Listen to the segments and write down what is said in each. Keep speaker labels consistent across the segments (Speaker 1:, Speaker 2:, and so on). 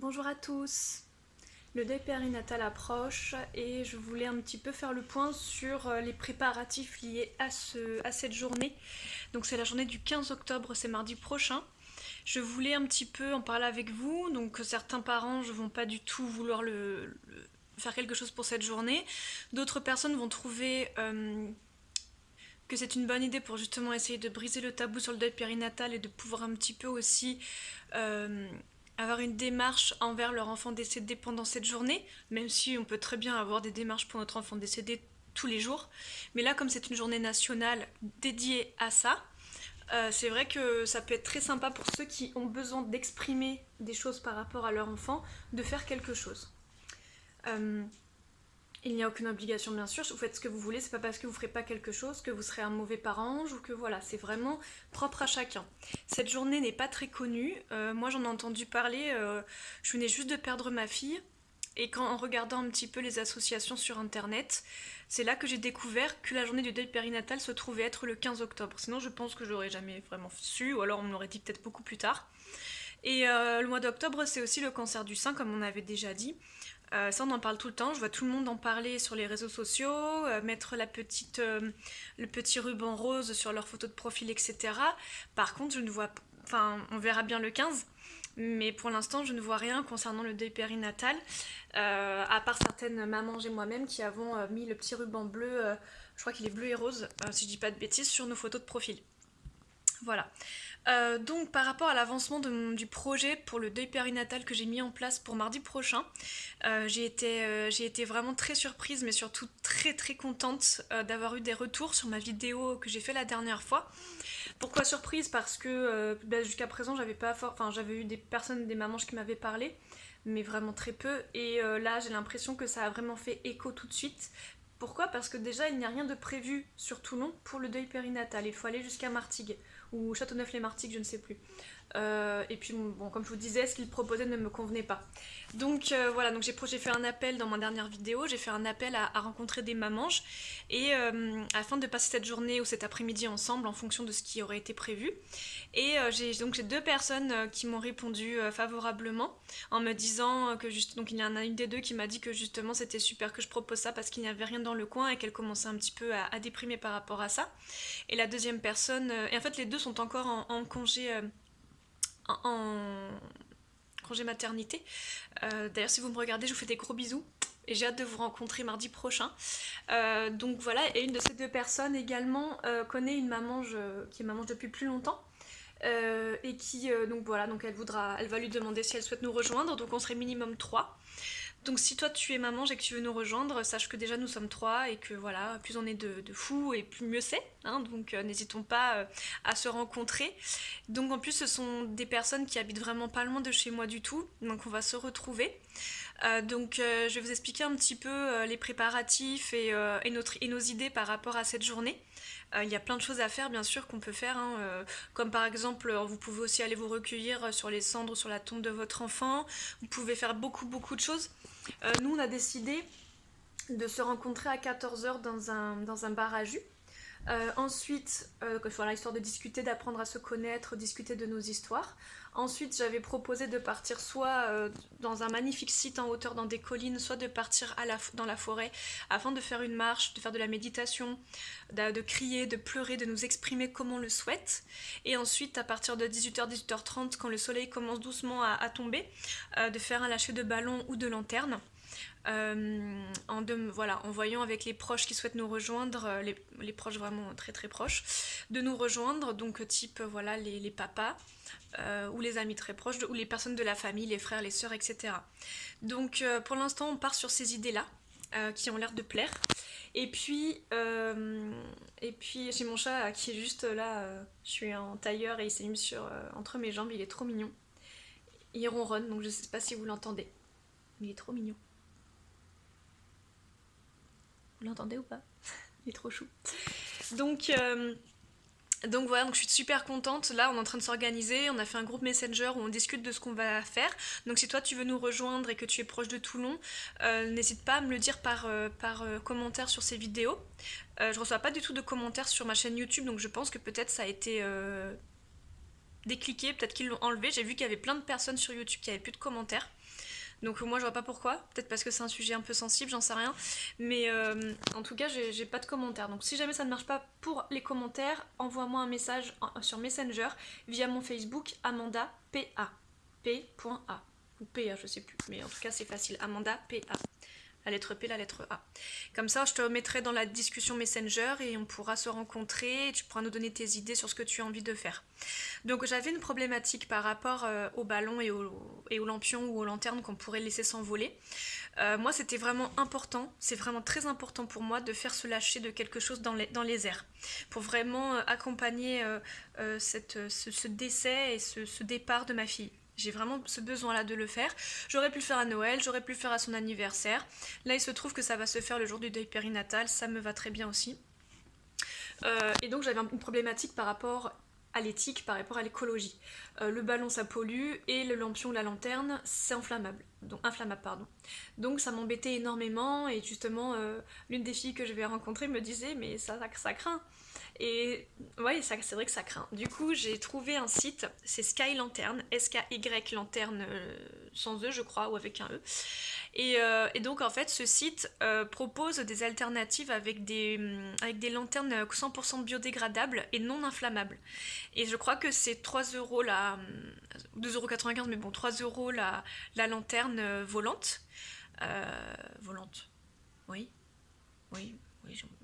Speaker 1: Bonjour à tous. Le deuil périnatal approche et je voulais un petit peu faire le point sur les préparatifs liés à cette journée. Donc c'est la journée du 15 octobre, c'est mardi prochain. Je voulais un petit peu en parler avec vous. Donc certains parents ne vont pas du tout vouloir faire quelque chose pour cette journée. D'autres personnes vont trouver que c'est une bonne idée pour justement essayer de briser le tabou sur le deuil périnatal et de pouvoir un petit peu aussi euh, avoir une démarche envers leur enfant décédé pendant cette journée, même si on peut très bien avoir des démarches pour notre enfant décédé tous les jours. Mais là, comme c'est une journée nationale dédiée à ça, c'est vrai que ça peut être très sympa pour ceux qui ont besoin d'exprimer des choses par rapport à leur enfant, de faire quelque chose. Euh, il n'y a aucune obligation, bien sûr, vous faites ce que vous voulez, c'est pas parce que vous ferez pas quelque chose que vous serez un mauvais parent ou que voilà, c'est vraiment propre à chacun. Cette journée n'est pas très connue, moi j'en ai entendu parler, je venais juste de perdre ma fille, et en regardant un petit peu les associations sur internet, c'est là que j'ai découvert que la journée du deuil périnatal se trouvait être le 15 octobre. Sinon je pense que je l'aurais jamais vraiment su, ou alors on me l'aurait dit peut-être beaucoup plus tard. Et le mois d'octobre, c'est aussi le cancer du sein, comme on avait déjà dit. Ça, on en parle tout le temps. Je vois tout le monde en parler sur les réseaux sociaux, mettre le petit ruban rose sur leur photo de profil, etc. Par contre, je ne vois, enfin, on verra bien le 15, mais pour l'instant, je ne vois rien concernant le deuil périnatal, à part certaines mamans et moi-même qui avons mis le petit ruban bleu, je crois qu'il est bleu et rose, si je dis pas de bêtises, sur nos photos de profil. Voilà. Donc par rapport à l'avancement du projet pour le deuil périnatal que j'ai mis en place pour mardi prochain, j'ai été vraiment très surprise mais surtout très très contente d'avoir eu des retours sur ma vidéo que j'ai fait la dernière fois. Pourquoi surprise? Parce que jusqu'à présent j'avais pas enfin j'avais eu des personnes, des mamans qui m'avaient parlé, mais vraiment très peu, et là j'ai l'impression que ça a vraiment fait écho tout de suite. Pourquoi? Parce que déjà il n'y a rien de prévu sur Toulon pour le deuil périnatal, il faut aller jusqu'à Martigues ou Châteauneuf-les-Martigues, je ne sais plus. Et puis bon, comme je vous disais, ce qu'il proposait ne me convenait pas. Donc voilà, donc j'ai fait un appel dans ma dernière vidéo, j'ai fait un appel à rencontrer des mamanges, et afin de passer cette journée ou cet après-midi ensemble en fonction de ce qui aurait été prévu. Et j'ai deux personnes qui m'ont répondu favorablement en me disant que juste, donc il y en a une des deux qui m'a dit que justement c'était super que je propose ça parce qu'il n'y avait rien dans le coin et qu'elle commençait un petit peu à déprimer par rapport à ça. Et la deuxième personne, et en fait les deux sont encore en congé, en congé maternité. D'ailleurs si vous me regardez, je vous fais des gros bisous. Et j'ai hâte de vous rencontrer mardi prochain. Donc voilà, et une de ces deux personnes également connaît une mamange qui est mamange depuis plus longtemps. Et qui, donc voilà, donc elle va lui demander si elle souhaite nous rejoindre, donc on serait minimum 3. Donc si toi tu es maman et que tu veux nous rejoindre, sache que déjà nous sommes 3 et que voilà, plus on est de fous et plus mieux c'est, hein, donc n'hésitons pas à se rencontrer. Donc en plus ce sont des personnes qui habitent vraiment pas loin de chez moi du tout, donc on va se retrouver. Je vais vous expliquer un petit peu les préparatifs et nos idées par rapport à cette journée. Il y a plein de choses à faire, bien sûr, qu'on peut faire, hein, comme par exemple, vous pouvez aussi aller vous recueillir sur les cendres, sur la tombe de votre enfant. Vous pouvez faire beaucoup, beaucoup de choses. Nous, on a décidé de se rencontrer à 14h dans un bar à jus. Ensuite, voilà, histoire de discuter, d'apprendre à se connaître, discuter de nos histoires. Ensuite, j'avais proposé de partir soit dans un magnifique site en hauteur dans des collines, soit de partir dans la forêt afin de faire une marche, de faire de la méditation, de crier, de pleurer, de nous exprimer comme on le souhaite. Et ensuite, à partir de 18h, 18h30, quand le soleil commence doucement à tomber, de faire un lâcher de ballon ou de lanterne. Voilà, en voyant avec les proches qui souhaitent nous rejoindre, les proches vraiment très très proches, de nous rejoindre, donc type voilà les papas, ou les amis très proches, ou les personnes de la famille, les frères, les sœurs, etc. Donc pour l'instant on part sur ces idées-là, qui ont l'air de plaire. Et puis j'ai mon chat qui est juste là, je suis en tailleur et il s'est mis entre mes jambes, il est trop mignon. Il ronronne, donc je sais pas si vous l'entendez, mais il est trop mignon. Vous l'entendez ou pas? Il est trop chou. Donc, euh, donc voilà, donc je suis super contente. Là, on est en train de s'organiser. On a fait un groupe Messenger où on discute de ce qu'on va faire. Donc si toi tu veux nous rejoindre et que tu es proche de Toulon, n'hésite pas à me le dire par commentaire sur ces vidéos. Je reçois pas du tout de commentaires sur ma chaîne YouTube, donc je pense que peut-être ça a été décliqué, peut-être qu'ils l'ont enlevé. J'ai vu qu'il y avait plein de personnes sur YouTube qui avaient plus de commentaires. Donc moi je vois pas pourquoi, peut-être parce que c'est un sujet un peu sensible, j'en sais rien. Mais en tout cas j'ai pas de commentaires. Donc si jamais ça ne marche pas pour les commentaires, envoie-moi un message sur Messenger via mon Facebook Amanda PA. P.A. Ou PA, je sais plus. Mais en tout cas c'est facile. Amanda PA. La lettre P, la lettre A. Comme ça, je te mettrai dans la discussion Messenger et on pourra se rencontrer et tu pourras nous donner tes idées sur ce que tu as envie de faire. Donc j'avais une problématique par rapport aux ballons et aux lampions ou aux lanternes qu'on pourrait laisser s'envoler. Moi, c'était vraiment important, c'est vraiment très important pour moi de faire se lâcher de quelque chose dans les airs. Pour vraiment accompagner ce décès et ce départ de ma fille. J'ai vraiment ce besoin-là de le faire. J'aurais pu le faire à Noël, j'aurais pu le faire à son anniversaire. Là, il se trouve que ça va se faire le jour du deuil périnatal, ça me va très bien aussi. Et donc j'avais une problématique par rapport à l'éthique, par rapport à l'écologie. Le ballon ça pollue et le lampion, la lanterne, c'est inflammable. Donc ça m'embêtait énormément et justement l'une des filles que je vais rencontrer me disait mais ça craint. Et ouais, c'est vrai que ça craint. Du coup, j'ai trouvé un site, c'est Sky Lantern, S-K-Y Lanterne sans E, je crois, ou avec un E. Et donc, en fait, ce site propose des alternatives avec des lanternes 100% biodégradables et non inflammables. Et je crois que c'est 3 euros la. 2,95 €, mais bon, 3 euros la lanterne volante. Volante. Oui. Oui,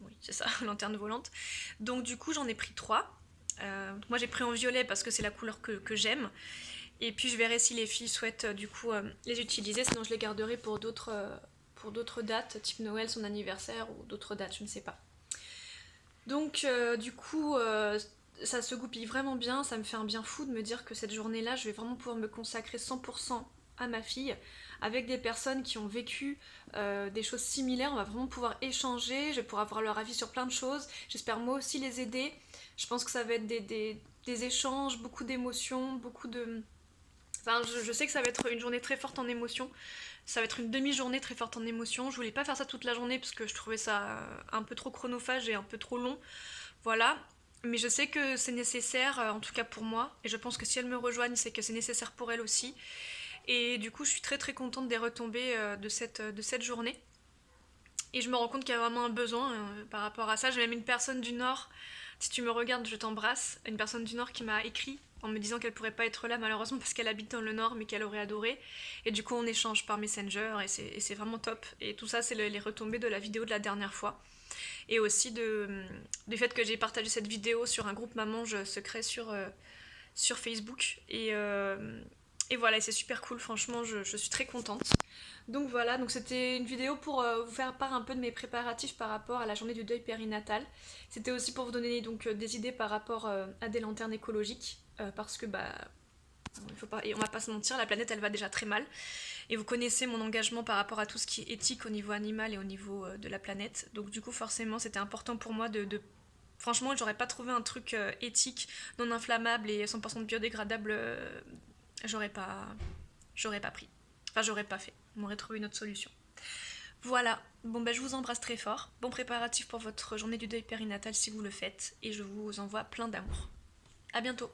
Speaker 1: oui, c'est ça, lanterne volante. Donc du coup j'en ai pris 3. Moi j'ai pris en violet parce que c'est la couleur que j'aime. Et puis je verrai si les filles souhaitent du coup les utiliser, sinon je les garderai pour d'autres dates, type Noël, son anniversaire ou d'autres dates, je ne sais pas. Donc du coup ça se goupille vraiment bien, ça me fait un bien fou de me dire que cette journée-là, je vais vraiment pouvoir me consacrer 100% à ma fille, avec des personnes qui ont vécu des choses similaires, on va vraiment pouvoir échanger, je vais pouvoir avoir leur avis sur plein de choses, j'espère moi aussi les aider, je pense que ça va être des échanges, beaucoup d'émotions, beaucoup de... Enfin, je sais que ça va être une journée très forte en émotions, ça va être une demi-journée très forte en émotions, je voulais pas faire ça toute la journée parce que je trouvais ça un peu trop chronophage et un peu trop long, voilà, mais je sais que c'est nécessaire, en tout cas pour moi, et je pense que si elles me rejoignent, c'est que c'est nécessaire pour elles aussi. Et du coup, je suis très très contente des retombées de cette journée. Et je me rends compte qu'il y a vraiment un besoin par rapport à ça. J'ai même une personne du Nord, si tu me regardes, je t'embrasse, une personne du Nord qui m'a écrit en me disant qu'elle pourrait pas être là malheureusement parce qu'elle habite dans le Nord mais qu'elle aurait adoré. Et du coup, on échange par Messenger et c'est vraiment top. Et tout ça, c'est les retombées de la vidéo de la dernière fois. Et aussi du fait que j'ai partagé cette vidéo sur un groupe Mamange secret sur Facebook. Et voilà, c'est super cool, franchement, je suis très contente. Donc voilà, donc c'était une vidéo pour vous faire part un peu de mes préparatifs par rapport à la journée du deuil périnatal. C'était aussi pour vous donner donc des idées par rapport à des lanternes écologiques, parce que bah il faut pas, et on va pas se mentir, la planète elle va déjà très mal. Et vous connaissez mon engagement par rapport à tout ce qui est éthique au niveau animal et au niveau de la planète. Donc du coup forcément c'était important pour moi de... Franchement j'aurais pas trouvé un truc éthique, non inflammable et 100% biodégradable, j'aurais pas... j'aurais pas pris. Enfin j'aurais pas fait. On aurait trouvé une autre solution. Voilà, bon ben je vous embrasse très fort. Bon préparatif pour votre journée du deuil périnatal si vous le faites. Et je vous envoie plein d'amour. A bientôt.